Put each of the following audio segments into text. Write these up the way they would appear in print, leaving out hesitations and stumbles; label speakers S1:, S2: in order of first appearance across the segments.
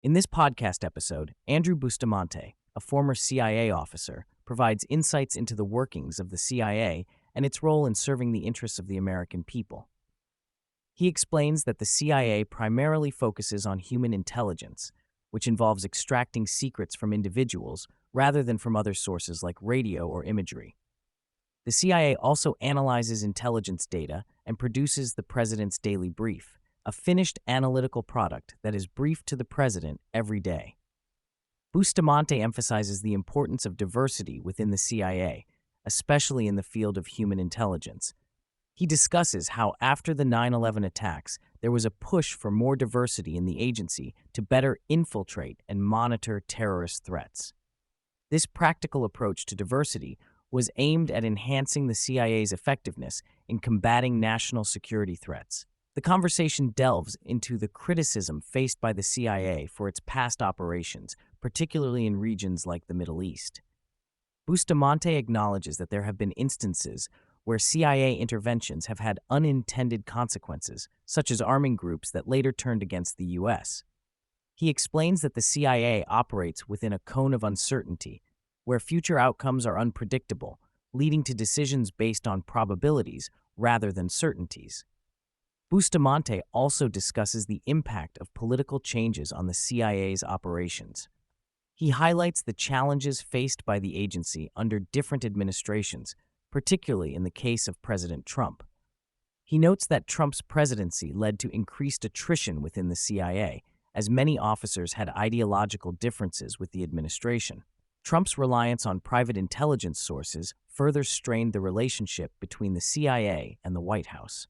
S1: In this podcast episode, Andrew Bustamante, a former CIA officer, provides insights into the workings of the CIA and its role in serving the interests of the American people. He explains that the CIA primarily focuses on human intelligence, which involves extracting secrets from individuals rather than from other sources like radio or imagery. The CIA also analyzes intelligence data and produces the President's Daily Brief, a finished analytical product that is briefed to the President every day. Bustamante emphasizes the importance of diversity within the CIA, especially in the field of human intelligence. He discusses how after the 9/11 attacks, there was a push for more diversity in the agency to better infiltrate and monitor terrorist threats. This practical approach to diversity was aimed at enhancing the CIA's effectiveness in combating national security threats. The conversation delves into the criticism faced by the CIA for its past operations, particularly in regions like the Middle East. Bustamante acknowledges that there have been instances where CIA interventions have had unintended consequences, such as arming groups that later turned against the US. He explains that the CIA operates within a cone of uncertainty, where future outcomes are unpredictable, leading to decisions based on probabilities rather than certainties. Bustamante also discusses the impact of political changes on the CIA's operations. He highlights the challenges faced by the agency under different administrations, particularly in the case of President Trump. He notes that Trump's presidency led to increased attrition within the CIA, as many officers had ideological differences with the administration. Trump's reliance on private intelligence sources further strained the relationship between the CIA and the White House.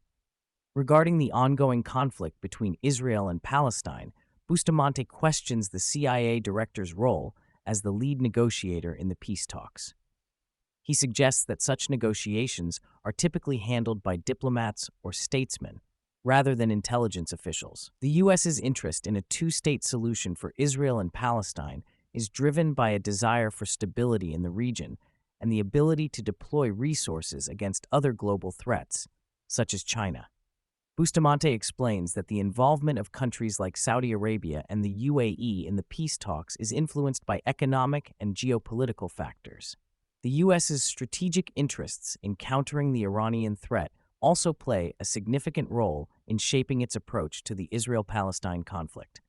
S1: Regarding the ongoing conflict between Israel and Palestine, Bustamante questions the CIA director's role as the lead negotiator in the peace talks. He suggests that such negotiations are typically handled by diplomats or statesmen, rather than intelligence officials. The U.S.'s interest in a two-state solution for Israel and Palestine is driven by a desire for stability in the region and the ability to deploy resources against other global threats, such as China. Bustamante explains that the involvement of countries like Saudi Arabia and the UAE in the peace talks is influenced by economic and geopolitical factors. The U.S.'s strategic interests in countering the Iranian threat also play a significant role in shaping its approach to the Israel-Palestine conflict.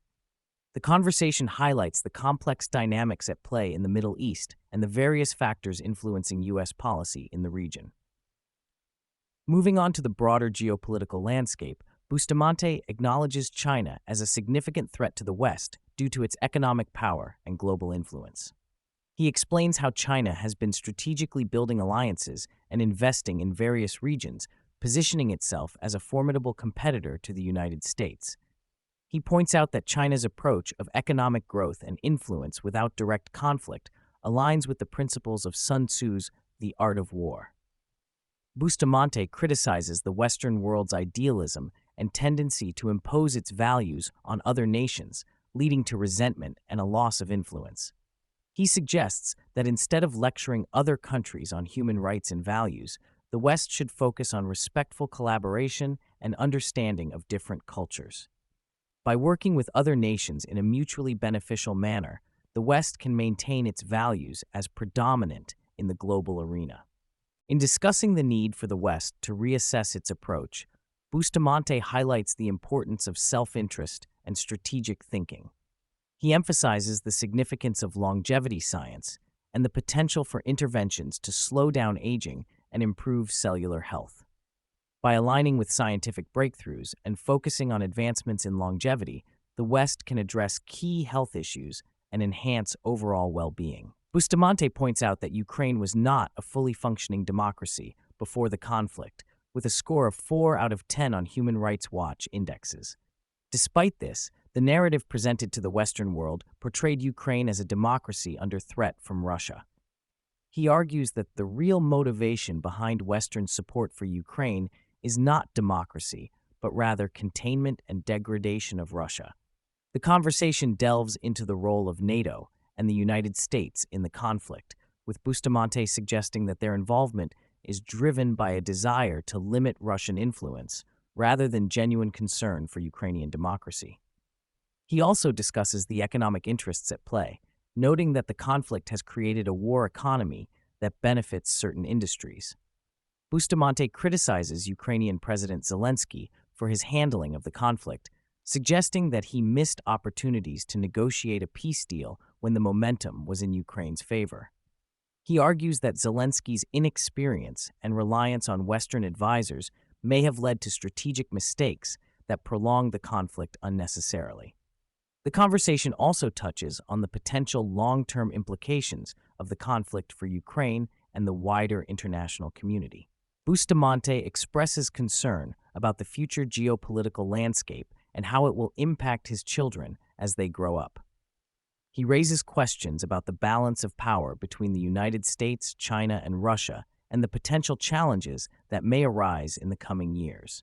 S1: The conversation highlights the complex dynamics at play in the Middle East and the various factors influencing U.S. policy in the region. Moving on to the broader geopolitical landscape, Bustamante acknowledges China as a significant threat to the West due to its economic power and global influence. He explains how China has been strategically building alliances and investing in various regions, positioning itself as a formidable competitor to the United States. He points out that China's approach of economic growth and influence without direct conflict aligns with the principles of Sun Tzu's The Art of War. Bustamante criticizes the Western world's idealism and tendency to impose its values on other nations, leading to resentment and a loss of influence. He suggests that instead of lecturing other countries on human rights and values, the West should focus on respectful collaboration and understanding of different cultures. By working with other nations in a mutually beneficial manner, the West can maintain its values as predominant in the global arena. In discussing the need for the West to reassess its approach, Bustamante highlights the importance of self-interest and strategic thinking. He emphasizes the significance of longevity science and the potential for interventions to slow down aging and improve cellular health. By aligning with scientific breakthroughs and focusing on advancements in longevity, the West can address key health issues and enhance overall well-being. Bustamante points out that Ukraine was not a fully functioning democracy before the conflict, with a score of 4 out of 10 on Human Rights Watch indexes. Despite this, the narrative presented to the Western world portrayed Ukraine as a democracy under threat from Russia. He argues that the real motivation behind Western support for Ukraine is not democracy, but rather containment and degradation of Russia. The conversation delves into the role of NATO and the United States in the conflict, with Bustamante suggesting that their involvement is driven by a desire to limit Russian influence rather than genuine concern for Ukrainian democracy. He also discusses the economic interests at play, noting that the conflict has created a war economy that benefits certain industries. Bustamante criticizes Ukrainian President Zelensky for his handling of the conflict, suggesting that he missed opportunities to negotiate a peace deal when the momentum was in Ukraine's favor. He argues that Zelensky's inexperience and reliance on Western advisors may have led to strategic mistakes that prolonged the conflict unnecessarily. The conversation also touches on the potential long-term implications of the conflict for Ukraine and the wider international community. Bustamante expresses concern about the future geopolitical landscape and how it will impact his children as they grow up. He raises questions about the balance of power between the United States, China, and Russia, and the potential challenges that may arise in the coming years.